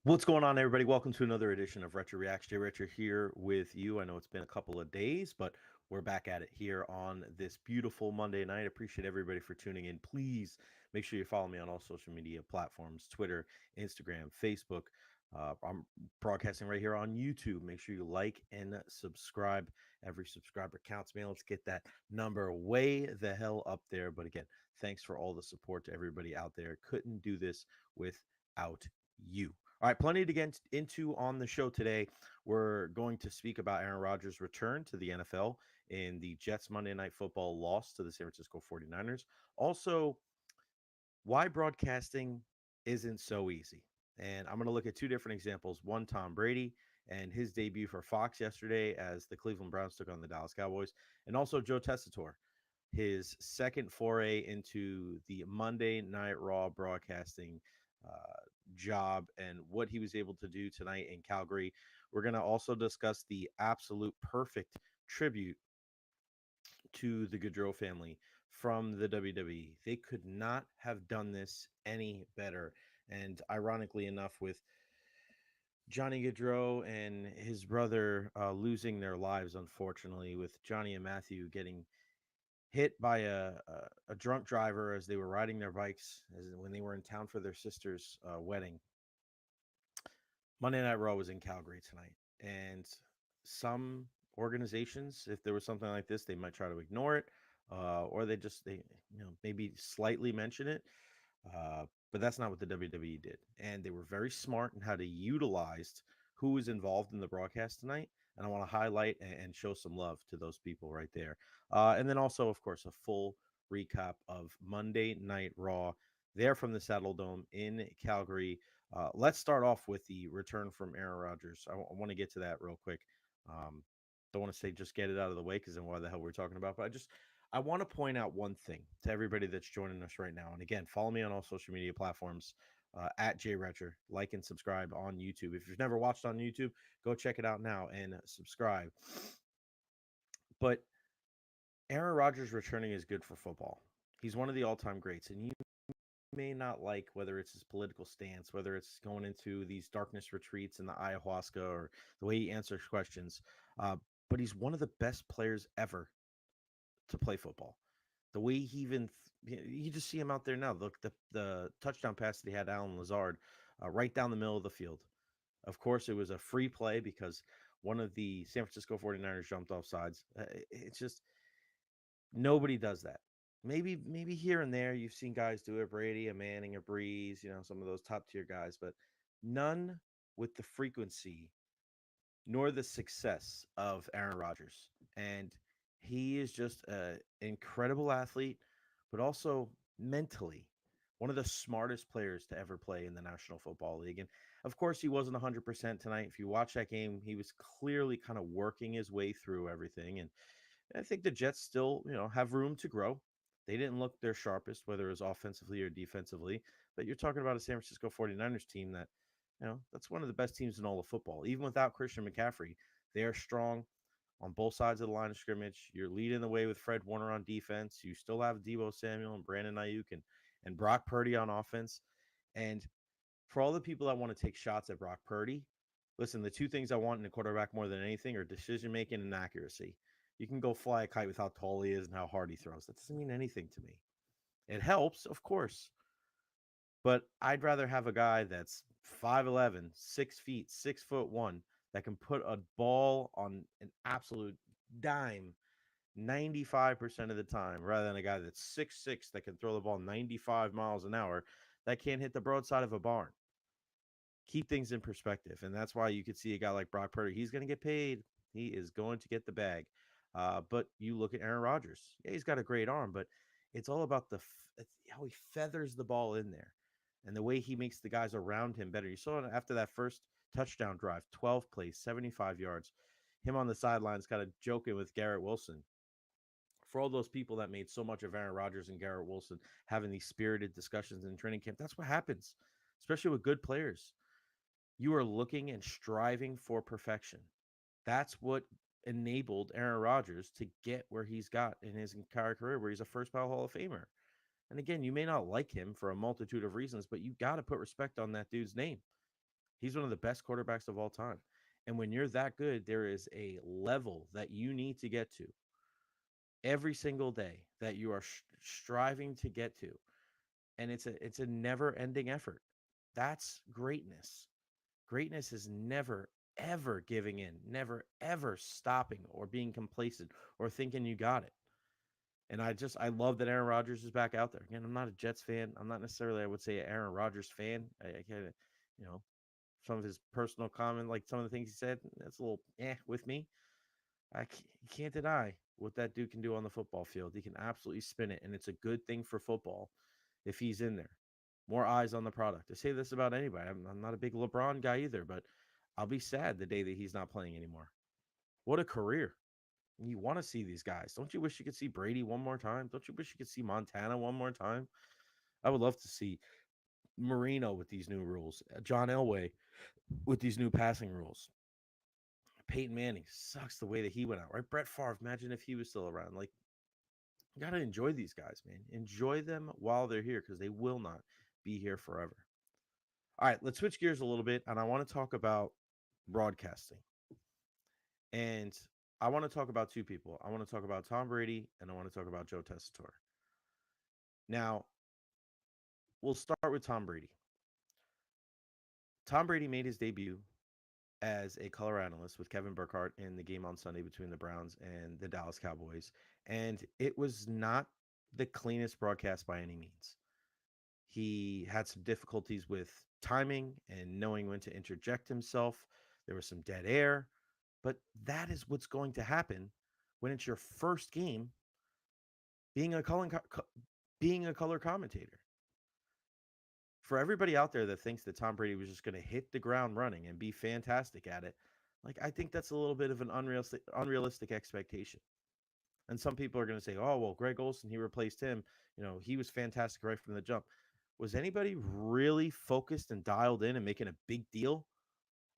What's going on, everybody? Welcome to another edition of Retro Reacts. Jay Recher here with you. I know it's been a couple of days, but we're back at it here on this beautiful Monday night. Appreciate everybody for tuning in. Please make sure you follow me on all social media platforms: Twitter, Instagram, Facebook. I'm broadcasting right here on YouTube. Make sure you like and subscribe. Every subscriber counts, man. Let's get that number way the hell up there. But again, thanks for all the support to everybody out there. Couldn't do this without you. All right, plenty to get into on the show today. We're going to speak about Aaron Rodgers' return to the NFL in the Jets Monday Night Football loss to the San Francisco 49ers. Also, why broadcasting isn't so easy. And I'm going to look at two different examples. One, Tom Brady and his debut for Fox yesterday as the Cleveland Browns took on the Dallas Cowboys, and also Joe Tessitore, his second foray into the Monday Night Raw broadcasting job and what he was able to do tonight in Calgary. We're going to also discuss the absolute perfect tribute to the Gaudreau family from the WWE. They could not have done this any better. And ironically enough, with Johnny Gaudreau and his brother losing their lives, unfortunately, with Johnny and Matthew getting hit by a drunk driver as they were riding their bikes when they were in town for their sister's wedding. Monday Night Raw was in Calgary tonight, and some organizations, if there was something like this, they might try to ignore it, or they maybe slightly mention it. But that's not what the WWE did, and they were very smart in how to utilize who was involved in the broadcast tonight. And I want to highlight and show some love to those people right there. And then also, of course, a full recap of Monday Night Raw there from the Saddle Dome in Calgary. Let's start off with the return from Aaron Rodgers. I want to get to that real quick. Um, don't want to say just get it out of the way because then why the hell we're talking about. But I want to point out one thing to everybody that's joining us right now. And again, follow me on all social media platforms at JRetcher. Like and subscribe on YouTube. If you've never watched on YouTube, go check it out now and subscribe. But Aaron Rodgers returning is good for football. He's one of the all-time greats, and you may not like whether it's his political stance, whether it's going into these darkness retreats in the ayahuasca, or the way he answers questions. But he's one of the best players ever to play football. The way he even you just see him out there now. Look, the touchdown pass that he had Alan Lazard right down the middle of the field. Of course, it was a free play because one of the San Francisco 49ers jumped off sides. It's just nobody does that. Maybe here and there you've seen guys do it, Brady, a Manning, a Breeze, some of those top tier guys, but none with the frequency nor the success of Aaron Rodgers. And he is just an incredible athlete, but also mentally one of the smartest players to ever play in the National Football League. And of course, he wasn't 100% tonight. If you watch that game, he was clearly kind of working his way through everything. And I think the Jets still, have room to grow. They didn't look their sharpest, whether it was offensively or defensively. But you're talking about a San Francisco 49ers team that, that's one of the best teams in all of football. Even without Christian McCaffrey, they are strong on both sides of the line of scrimmage. You're leading the way with Fred Warner on defense. You still have Deebo Samuel and Brandon Ayuk and Brock Purdy on offense. And for all the people that want to take shots at Brock Purdy, listen, the two things I want in a quarterback more than anything are decision making and accuracy. You can go fly a kite with how tall he is and how hard he throws. That doesn't mean anything to me. It helps, of course, but I'd rather have a guy that's 5'11, 6 feet, 6 foot one, that can put a ball on an absolute dime 95% of the time, rather than a guy that's 6'6 that can throw the ball 95 miles an hour that can't hit the broadside of a barn. Keep things in perspective. And that's why you could see a guy like Brock Purdy. He's going to get paid. He is going to get the bag. But you look at Aaron Rodgers. Yeah, he's got a great arm, but it's all about how he feathers the ball in there and the way he makes the guys around him better. You saw it after that first touchdown drive, 12 plays, 75 yards. Him on the sidelines kind of joking with Garrett Wilson. For all those people that made so much of Aaron Rodgers and Garrett Wilson having these spirited discussions in training camp, that's what happens, especially with good players. You are looking and striving for perfection. That's what enabled Aaron Rodgers to get where he's got in his entire career, where he's a first ballot Hall of Famer. And again, you may not like him for a multitude of reasons, but you got to put respect on that dude's name. He's one of the best quarterbacks of all time. And when you're that good, there is a level that you need to get to every single day that you are striving to get to. And it's a never-ending effort. That's greatness. Greatness is never ever giving in, never ever stopping or being complacent or thinking you got it. And I love that Aaron Rodgers is back out there. Again, I'm not a Jets fan. I'm not necessarily, I would say, an Aaron Rodgers fan. I kind of, you know, some of his personal comment, like some of the things he said, that's a little with me. You can't deny what that dude can do on the football field. He can absolutely spin it, and it's a good thing for football if he's in there. More eyes on the product. I say this about anybody. I'm not a big LeBron guy either, but I'll be sad the day that he's not playing anymore. What a career. You want to see these guys. Don't you wish you could see Brady one more time? Don't you wish you could see Montana one more time? I would love to see Marino with these new rules, John Elway with these new passing rules. Peyton Manning sucks the way that he went out, right? Brett Favre, imagine if he was still around. Like, you got to enjoy these guys, man. Enjoy them while they're here because they will not be here forever. All right, let's switch gears a little bit, and I want to talk about broadcasting. And I want to talk about two people. I want to talk about Tom Brady, and I want to talk about Joe Tessitore. Now, we'll start with Tom Brady. Tom Brady made his debut as a color analyst with Kevin Burkhardt in the game on Sunday between the Browns and the Dallas Cowboys. And it was not the cleanest broadcast by any means. He had some difficulties with timing and knowing when to interject himself. There was some dead air, but that is what's going to happen when it's your first game being a color commentator. For everybody out there that thinks that Tom Brady was just going to hit the ground running and be fantastic at it, like I think that's a little bit of an unrealistic expectation. And some people are going to say, "Oh, well, Greg Olsen, he replaced him. He was fantastic right from the jump." Was anybody really focused and dialed in and making a big deal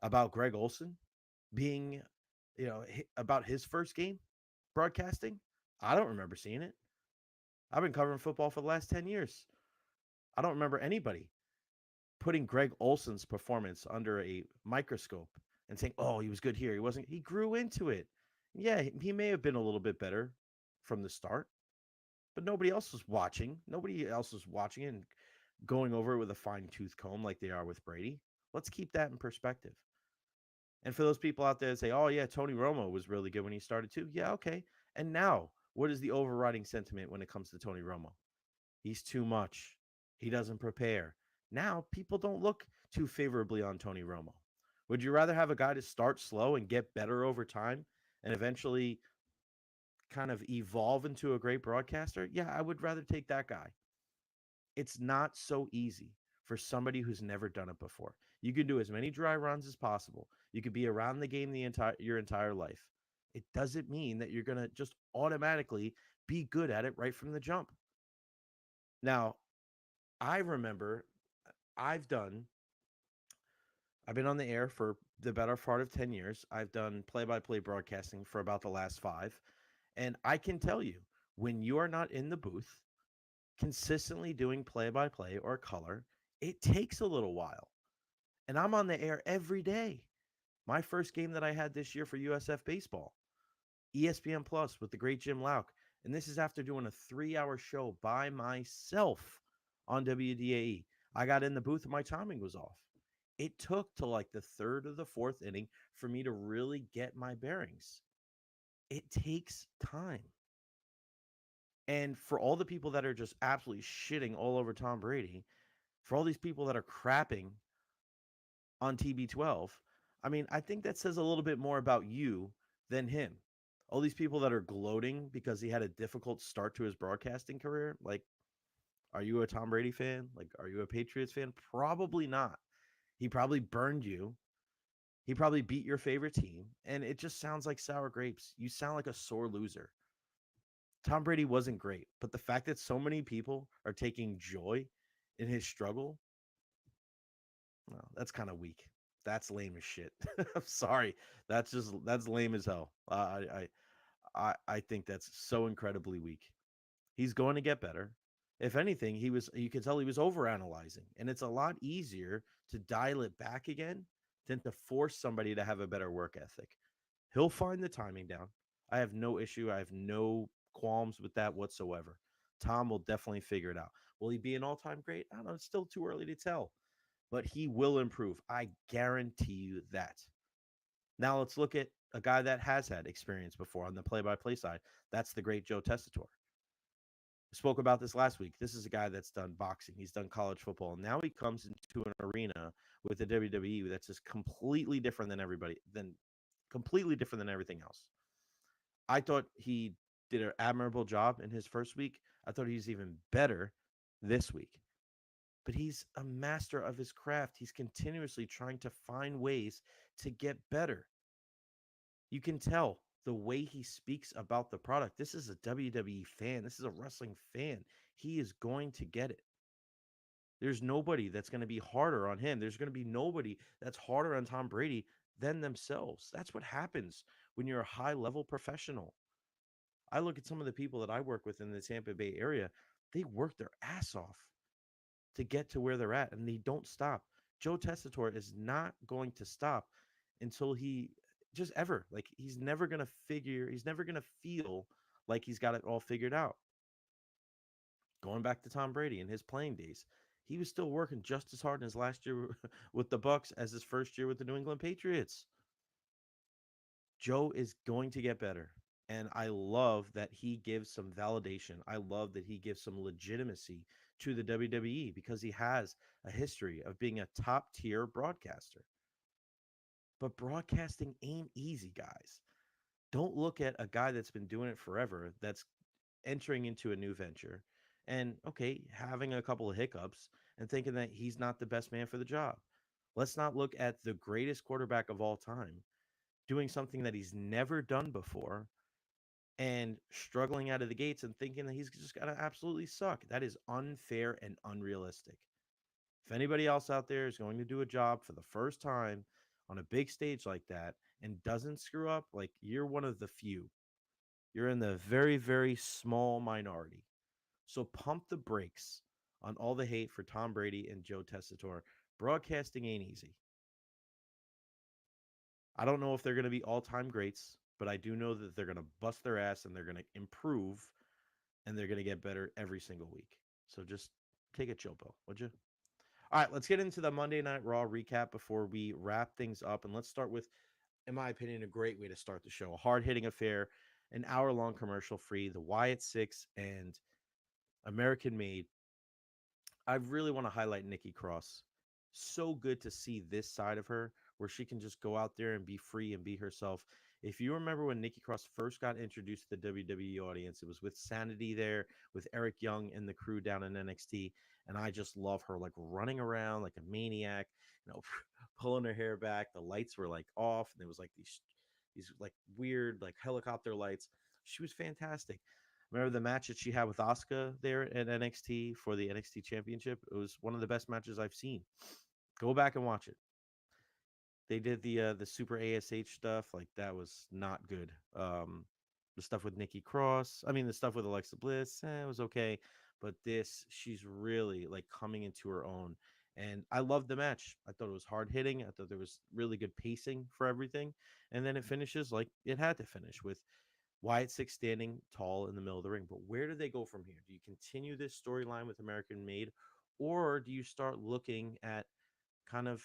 about Greg Olsen being, about his first game broadcasting? I don't remember seeing it. I've been covering football for the last 10 years. I don't remember anybody putting Greg Olsen's performance under a microscope and saying, "Oh, he was good here. He wasn't." He grew into it. Yeah, he may have been a little bit better from the start, but nobody else was watching. Nobody else was watching it and going over it with a fine tooth comb like they are with Brady. Let's keep that in perspective. And for those people out there that say, "Oh yeah, Tony Romo was really good when he started too," yeah, okay. And now, what is the overriding sentiment when it comes to Tony Romo? He's too much. He doesn't prepare. Now, people don't look too favorably on Tony Romo. Would you rather have a guy to start slow and get better over time and eventually kind of evolve into a great broadcaster? Yeah, I would rather take that guy. It's not so easy for somebody who's never done it before. You can do as many dry runs as possible. You could be around the game your entire life. It doesn't mean that you're going to just automatically be good at it right from the jump. Now, I remember I've done I've been on the air for the better part of 10 years. I've done play-by-play broadcasting for about the last 5. And I can tell you, when you are not in the booth consistently doing play-by-play or color, it takes a little while. And I'm on the air every day. My first game that I had this year for USF baseball, ESPN Plus with the great Jim Lauk. And this is after doing a 3-hour show by myself on WDAE. I got in the booth and my timing was off. It took to like the third or the fourth inning for me to really get my bearings. It takes time. And for all the people that are just absolutely shitting all over Tom Brady, for all these people that are crapping on TB12, I mean, I think that says a little bit more about you than him. All these people that are gloating because he had a difficult start to his broadcasting career, like, are you a Tom Brady fan? Like, are you a Patriots fan? Probably not. He probably burned you. He probably beat your favorite team, and it just sounds like sour grapes. You sound like a sore loser. Tom Brady wasn't great, but the fact that so many people are taking joy in his struggle, well, that's kind of weak. That's lame as shit. I'm sorry. That's lame as hell. I think that's so incredibly weak. He's going to get better. If anything, you could tell he was overanalyzing, and it's a lot easier to dial it back again than to force somebody to have a better work ethic. He'll find the timing down. I have no issue. I have no qualms with that whatsoever. Tom will definitely figure it out. Will he be an all time great? I don't know. It's still too early to tell, but he will improve. I guarantee you that. Now let's look at a guy that has had experience before on the play by play side. That's the great Joe Tessitore. Spoke about this last week. This is a guy that's done boxing. He's done college football. Now he comes into an arena with the WWE that's just completely different than completely different than everything else. I thought he did an admirable job in his first week. I thought he's even better this week. But he's a master of his craft. He's continuously trying to find ways to get better. You can tell the way he speaks about the product. This is a WWE fan. This is a wrestling fan. He is going to get it. There's nobody that's going to be harder on him. There's going to be nobody that's harder on Tom Brady than themselves. That's what happens when you're a high level professional. I look at some of the people that I work with in the Tampa Bay area, they work their ass off to get to where they're at, and they don't stop. Joe Tessitore is not going to stop until he just ever, like, he's never going to feel like he's got it all figured out. Going back to Tom Brady in his playing days, he was still working just as hard in his last year with the Bucks as his first year with the New England Patriots. Joe is going to get better. And I love that he gives some validation. I love that he gives some legitimacy to the WWE because he has a history of being a top tier broadcaster. But broadcasting ain't easy, guys. Don't look at a guy that's been doing it forever, that's entering into a new venture, and okay, having a couple of hiccups and thinking that he's not the best man for the job. Let's not look at the greatest quarterback of all time doing something that he's never done before and struggling out of the gates and thinking that he's just got to absolutely suck. That is unfair and unrealistic. If anybody else out there is going to do a job for the first time on a big stage like that and doesn't screw up, like, you're one of the few. You're in the very, very small minority. So pump the brakes on all the hate for Tom Brady and Joe Tessitore. Broadcasting ain't easy. I don't know if they're going to be all-time greats, but I do know that they're going to bust their ass and they're going to improve and they're going to get better every single week. So just take a chill pill, would you? All right, let's get into the Monday Night Raw recap before we wrap things up. And let's start with, in my opinion, a great way to start the show. A hard-hitting affair, an hour-long commercial-free, the Wyatt Six and American Made. I really want to highlight Nikki Cross. So good to see this side of her where she can just go out there and be free and be herself. If you remember when Nikki Cross first got introduced to the WWE audience, it was with Sanity there, with Eric Young and the crew down in NXT. And I just love her, like running around like a maniac, you know, pulling her hair back. The lights were like off, and there was like these like weird like helicopter lights. She was fantastic. Remember the match that she had with Asuka there at NXT for the NXT Championship? It was one of the best matches I've seen. Go back and watch it. They did the Super ASH stuff, like that was not good. The stuff with Nikki Cross, I mean the stuff with Alexa Bliss, it was okay, but this, she's really like coming into her own. And I loved the match. I thought it was hard hitting. I thought there was really good pacing for everything. And then it finishes like it had to finish with Wyatt Six standing tall in the middle of the ring. But where do they go from here? Do you continue this storyline with American Made, or do you start looking at kind of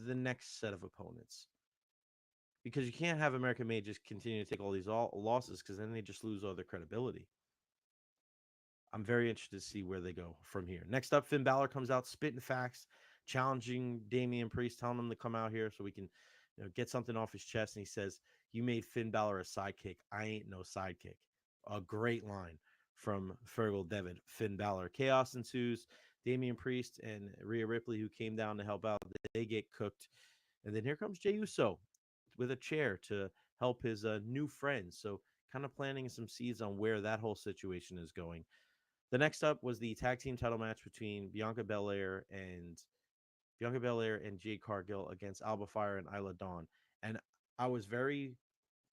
the next set of opponents? Because you can't have American Made just continue to take all these losses because then they just lose all their credibility. I'm very interested to see where they go from here. Next up, Finn Balor comes out spitting facts, challenging Damian Priest, telling him to come out here so we can, get something off his chest. And he says, "You made Finn Balor a sidekick. I ain't no sidekick." A great line from Fergal Devitt. Finn Balor. Chaos ensues. Damian Priest and Rhea Ripley, who came down to help out, they get cooked. And then here comes Jey Uso with a chair to help his new friends. So kind of planting some seeds on where that whole situation is going. The next up was the tag team title match between Bianca Belair and Jade Cargill against Alba Fire and Isla Dawn. And I was very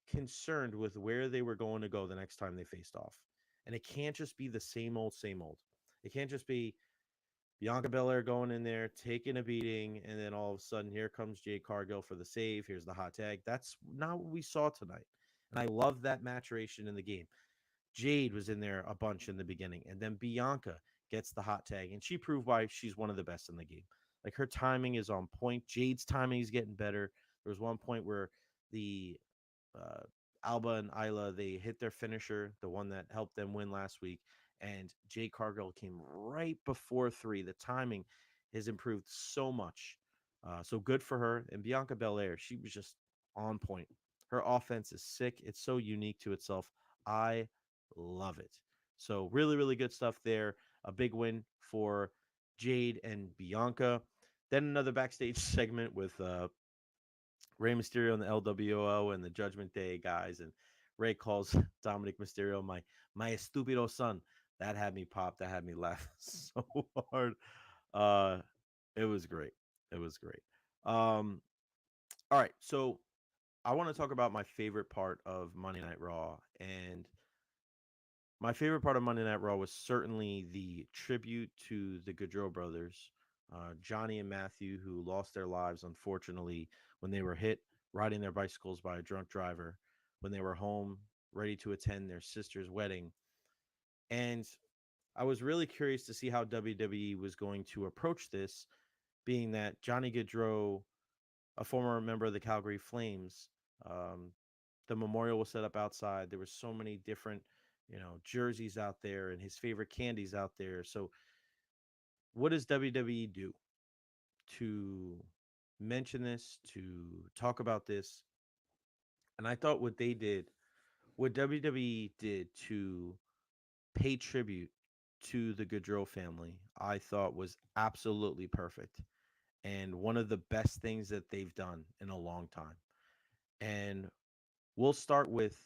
concerned with where they were going to go the next time they faced off. And it can't just be the same old, same old. It can't just be Bianca Belair going in there, taking a beating, and then all of a sudden, here comes Jade Cargill for the save. Here's the hot tag. That's not what we saw tonight. And I love that maturation in the game. Jade was in there a bunch in the beginning, and then Bianca gets the hot tag, and she proved why she's one of the best in the game. Like her timing is on point. Jade's timing is getting better. There was one point where the uh, Alba and Isla they hit their finisher, the one that helped them win last week, and Jade Cargill came right before three. The timing has improved so much. So good for her. And Bianca Belair, she was just on point. Her offense is sick. It's so unique to itself. I love it. So really, really good stuff there. A big win for Jade and Bianca. Then another backstage segment with Rey Mysterio and the LWO and the Judgment Day guys, and Rey calls Dominic Mysterio my estupido son. That had me pop. That had me laugh so hard. Uh, it was great. It was great. Um, all right, so I want to talk about my favorite part of Monday Night Raw, and my favorite part of Monday Night Raw was certainly the tribute to the Gaudreau brothers, Johnny and Matthew, who lost their lives, unfortunately, when they were hit riding their bicycles by a drunk driver when they were home ready to attend their sister's wedding. And I was really curious to see how WWE was going to approach this, being that Johnny Gaudreau, a former member of the Calgary Flames, um, the memorial was set up outside. There were so many different, jerseys out there and his favorite candies out there. So, what does WWE do to mention this, to talk about this? And I thought what WWE did to pay tribute to the Gaudreau family, I thought was absolutely perfect and one of the best things that they've done in a long time. And we'll start with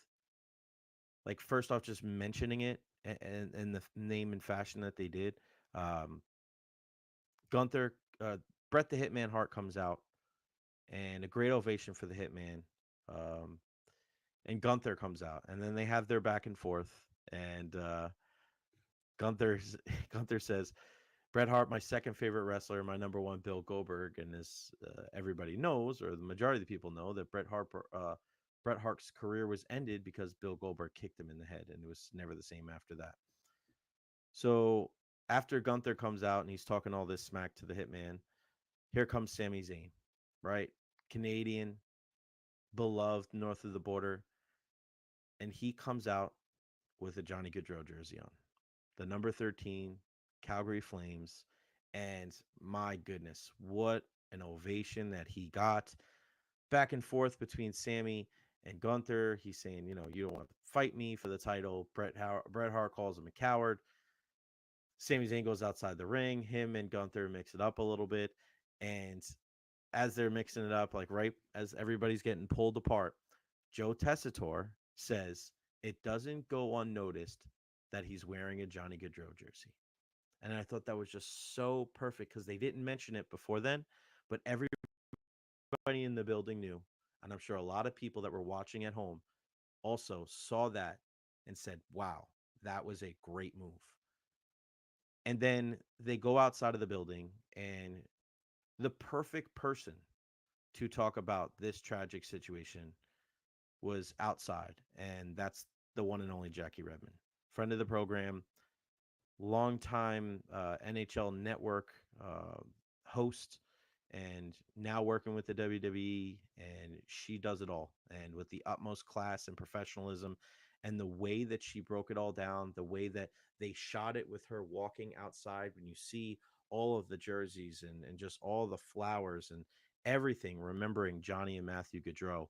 like first off just mentioning it and the name and fashion that they did. Um, Gunther, Bret the Hitman Hart comes out, and a great ovation for the Hitman. Um, and Gunther comes out, and then they have their back and forth. And Gunther Gunther says, "Bret Hart, my second favorite wrestler, my number one, Bill Goldberg." And as everybody knows, or the majority of the people know, that Bret Hart's career was ended because Bill Goldberg kicked him in the head, and it was never the same after that. So after Gunther comes out and he's talking all this smack to the Hitman, here comes Sami Zayn, right? Canadian, beloved north of the border, and he comes out with a Johnny Gaudreau jersey on, the number 13 Calgary Flames, and my goodness, what an ovation that he got. Back and forth between Sammy and Gunther. He's saying, you don't want to fight me for the title. Bret Hart calls him a coward. Sami Zayn goes outside the ring. Him and Gunther mix it up a little bit. And as they're mixing it up, like right as everybody's getting pulled apart, Joe Tessitore says it doesn't go unnoticed that he's wearing a Johnny Gaudreau jersey. And I thought that was just so perfect because they didn't mention it before then, but everybody in the building knew. And I'm sure a lot of people that were watching at home also saw that and said, wow, that was a great move. And then they go outside of the building, and the perfect person to talk about this tragic situation was outside. And that's the one and only Jackie Redmond, friend of the program, longtime NHL Network host, and now working with the WWE. And she does it all, and with the utmost class and professionalism. And the way that she broke it all down, the way that they shot it with her walking outside, when you see all of the jerseys and just all the flowers and everything, remembering Johnny and Matthew Gaudreau,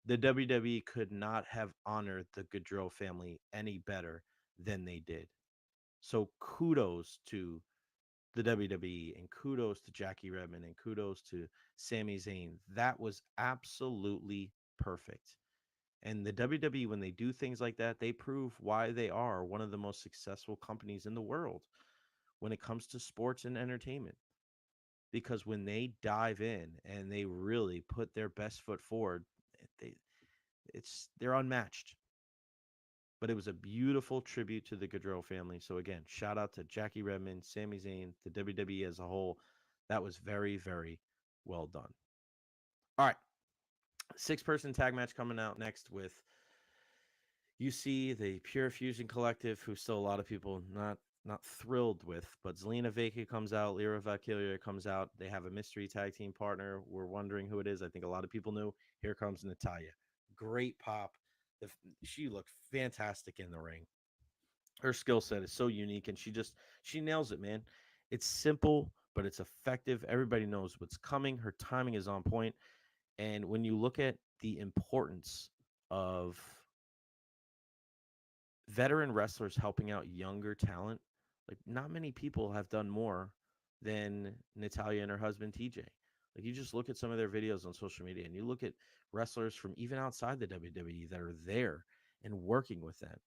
the WWE could not have honored the Gaudreau family any better than they did. So kudos to the WWE, and kudos to Jackie Redmond, and kudos to Sami Zayn. That was absolutely perfect. And the WWE, when they do things like that, they prove why they are one of the most successful companies in the world when it comes to sports and entertainment. Because when they dive in and they really put their best foot forward, they they're unmatched. but it was a beautiful tribute to the Gaudreau family. So again, shout out to Jackie Redmond, Sami Zayn, the WWE as a whole. That was very, very well done. All right, 6-person tag match coming out next with you see the Pure Fusion Collective, who still a lot of people not thrilled with, but Zelina Vega comes out, Lyra Valkyria comes out. They have a mystery tag team partner. We're wondering who it is. I think a lot of people knew. Here comes Natalia. Great pop. She looked fantastic in the ring. Her skill set is so unique, and she nails it, man. It's simple, but it's effective. Everybody knows what's coming. Her timing is on point. And when you look at the importance of veteran wrestlers helping out younger talent, like not many people have done more than Natalia and her husband TJ. Like you just look at some of their videos on social media and you look at wrestlers from even outside the WWE that are there and working with them.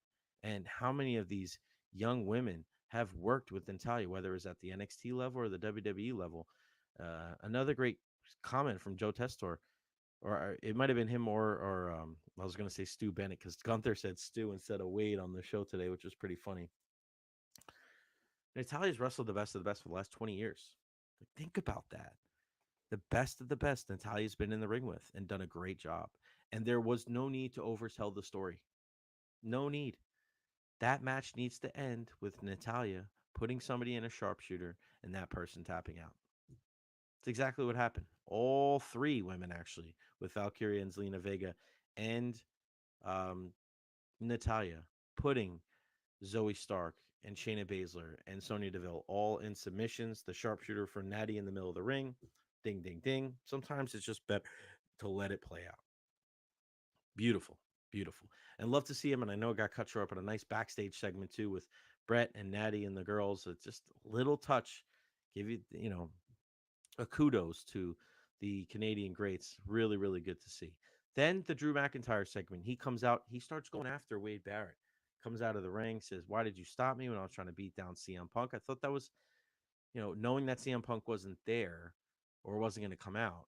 And how many of these young women have worked with Natalia, whether it's at the NXT level or the WWE level. Another great comment from Joe Tessitore, or it might have been him, or I was going to say Stu Bennett because Gunther said Stu instead of Wade on the show today, which was pretty funny. Natalia's wrestled the best of the best for the last 20 years. Like, think about that. The best of the best Natalia's been in the ring with and done a great job. And there was no need to overtell the story. No need. That match needs to end with Natalia putting somebody in a sharpshooter and that person tapping out. It's exactly what happened. All three women, actually, with Valkyria and Zelina Vega and um, Natalia, putting Zoe Stark and Shayna Baszler and Sonya Deville all in submissions. The sharpshooter for Natty in the middle of the ring. Ding, ding, ding. Sometimes it's just better to let it play out. Beautiful, beautiful. And love to see him. And I know it got cut short, but a nice backstage segment too with Brett and Natty and the girls. It's just a little touch. Give you, a kudos to the Canadian greats. Really, really good to see. Then the Drew McIntyre segment. He comes out. He starts going after Wade Barrett. Comes out of the ring, says, "Why did you stop me when I was trying to beat down CM Punk?" I thought that was, knowing that CM Punk wasn't there or wasn't going to come out,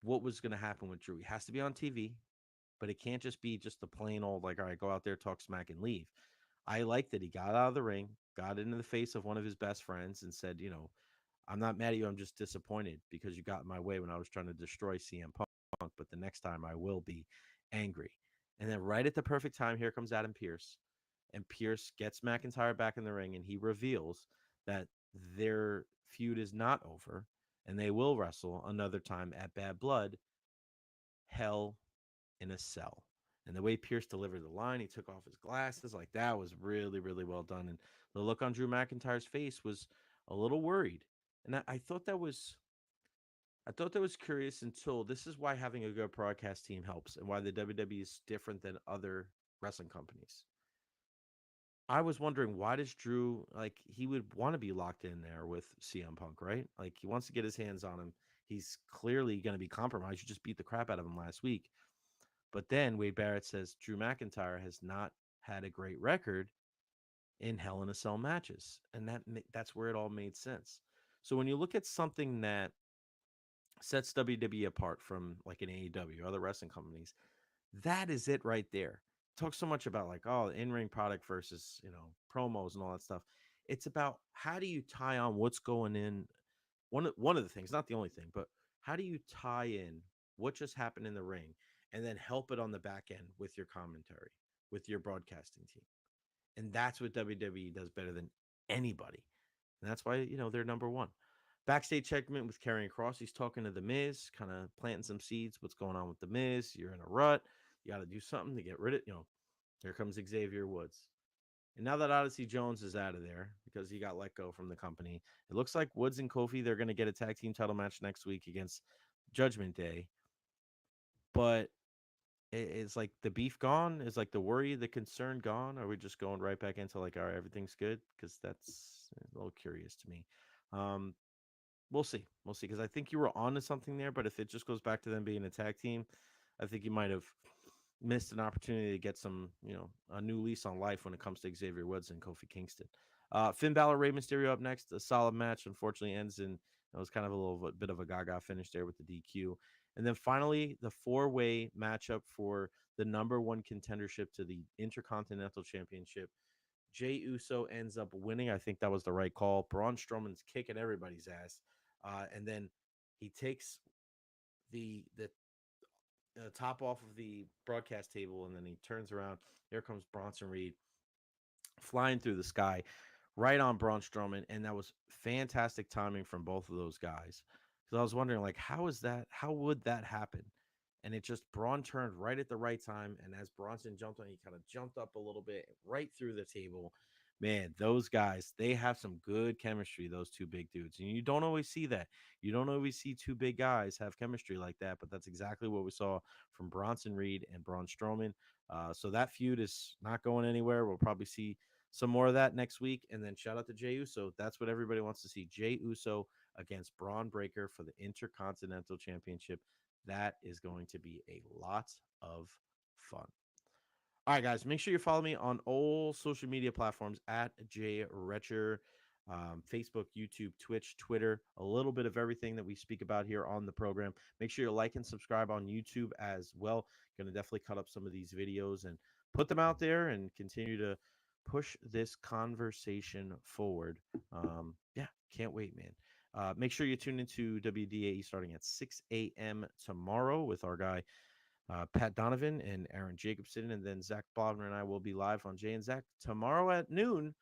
what was going to happen with Drew? He has to be on TV, but it can't just be just a plain old, like, all right, go out there, talk smack, and leave. I like that he got out of the ring, got into the face of one of his best friends, and said, I'm not mad at you. I'm just disappointed because you got in my way when I was trying to destroy CM Punk. But the next time I will be angry. And then right at the perfect time, here comes Adam Pearce. And Pearce gets McIntyre back in the ring and he reveals that their feud is not over and they will wrestle another time at Bad Blood, Hell in a Cell. And the way Pierce delivered the line, he took off his glasses, like that was really, really well done. And the look on Drew McIntyre's face was a little worried. And I thought that was curious until this is why having a good broadcast team helps and why the WWE is different than other wrestling companies. I was wondering why does Drew, like, he would want to be locked in there with CM Punk, right? Like he wants to get his hands on him. He's clearly going to be compromised. You just beat the crap out of him last week. But then Wade Barrett says Drew McIntyre has not had a great record in Hell in a Cell matches, and that's where it all made sense. So when you look at something that sets WWE apart from like an AEW or other wrestling companies, that is it right there. Talk so much about like, oh, in-ring product versus, promos and all that stuff. It's about how do you tie on what's going in. One of the things, not the only thing, but how do you tie in what just happened in the ring and then help it on the back end with your commentary, with your broadcasting team. And that's what WWE does better than anybody. And that's why, they're number one. Backstage segment with Karrion Kross. He's talking to The Miz, kind of planting some seeds. What's going on with The Miz? You're in a rut. You got to do something to get rid of, here comes Xavier Woods. And now that Odyssey Jones is out of there because he got let go from the company, it looks like Woods and Kofi, they're going to get a tag team title match next week against Judgment Day. But it's like the beef gone? Is like the worry, the concern gone? Are we just going right back into like, all right, everything's good? Because that's a little curious to me. Um, we'll see. We'll see. Because I think you were on to something there, but if it just goes back to them being a tag team, I think you might have missed an opportunity to get some, a new lease on life when it comes to Xavier Woods and Kofi Kingston. Finn Balor, Rey Mysterio up next. A solid match, unfortunately, ends in It was kind of a little bit of a gaga finish there with the DQ. And then finally, the four-way matchup for the number one contendership to the Intercontinental Championship. Jey Uso ends up winning. I think that was the right call. Braun Strowman's kicking everybody's ass. And then he takes the top off of the broadcast table, and then he turns around. There comes Bronson Reed flying through the sky, right on Braun Strowman, and that was fantastic timing from both of those guys. Because I was wondering, like, how is that? How would that happen? And it just Braun turned right at the right time, and as Bronson jumped on, he kind of jumped up a little bit right through the table. Man, those guys, they have some good chemistry, those two big dudes. And you don't always see that. You don't always see two big guys have chemistry like that, but that's exactly what we saw from Bronson Reed and Braun Strowman. So that feud is not going anywhere. We'll probably see some more of that next week. And then shout out to Jey Uso. That's what everybody wants to see. Jey Uso against Braun Breaker for the Intercontinental Championship. That is going to be a lot of fun. All right, guys, make sure you follow me on all social media platforms at Recher, Facebook, YouTube, Twitch, Twitter, a little bit of everything that we speak about here on the program. Make sure you like and subscribe on YouTube as well. Going to definitely cut up some of these videos and put them out there and continue to push this conversation forward. Yeah, can't wait, man. Make sure you tune into WDAE starting at 6 a.m. tomorrow with our guy Pat Donovan and Aaron Jacobson, and then Zach Bobner and I will be live on Jay and Zach tomorrow at noon.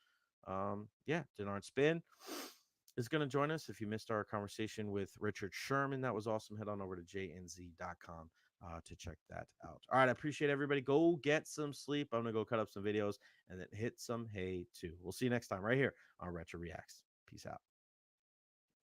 Yeah, Denard Spin is going to join us. If you missed our conversation with Richard Sherman, that was awesome. Head on over to jnz.com to check that out. All right, I appreciate everybody. Go get some sleep. I'm going to go cut up some videos and then hit some hay too. We'll see you next time right here on Retro Reacts. Peace out.